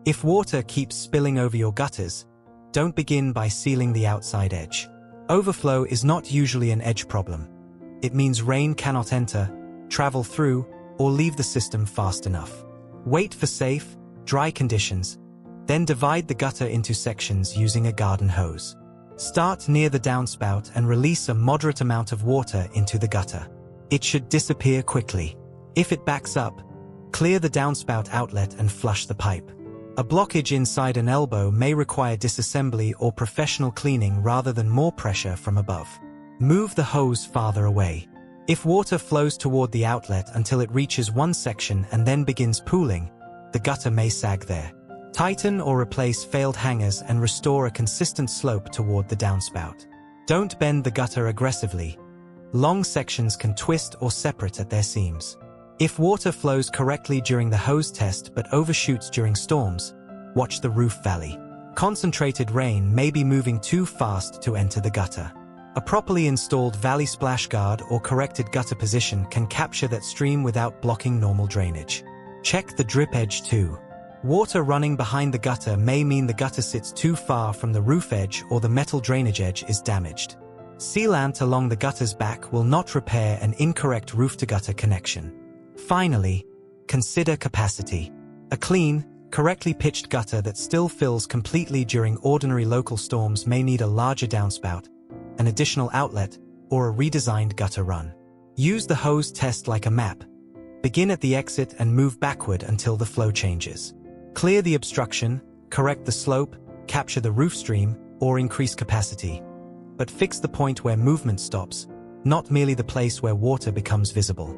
If water keeps spilling over your gutters, don't begin by sealing the outside edge. Overflow is not usually an edge problem. It means rain cannot enter, travel through, or leave the system fast enough. Wait for safe, dry conditions, then divide the gutter into sections using a garden hose. Start near the downspout and release a moderate amount of water into the gutter. It should disappear quickly. If it backs up, clear the downspout outlet and flush the pipe. A blockage inside an elbow may require disassembly or professional cleaning rather than more pressure from above. Move the hose farther away. If water flows toward the outlet until it reaches one section and then begins pooling, the gutter may sag there. Tighten or replace failed hangers and restore a consistent slope toward the downspout. Don't bend the gutter aggressively. Long sections can twist or separate at their seams. If water flows correctly during the hose test but overshoots during storms, watch the roof valley. Concentrated rain may be moving too fast to enter the gutter. A properly installed valley splash guard or corrected gutter position can capture that stream without blocking normal drainage. Check the drip edge too. Water running behind the gutter may mean the gutter sits too far from the roof edge or the metal drainage edge is damaged. Sealant along the gutter's back will not repair an incorrect roof-to-gutter connection. Finally, consider capacity. A clean, correctly pitched gutter that still fills completely during ordinary local storms may need a larger downspout, an additional outlet, or a redesigned gutter run. Use the hose test like a map. Begin at the exit and move backward until the flow changes. Clear the obstruction, correct the slope, capture the roof stream, or increase capacity. But fix the point where movement stops, not merely the place where water becomes visible.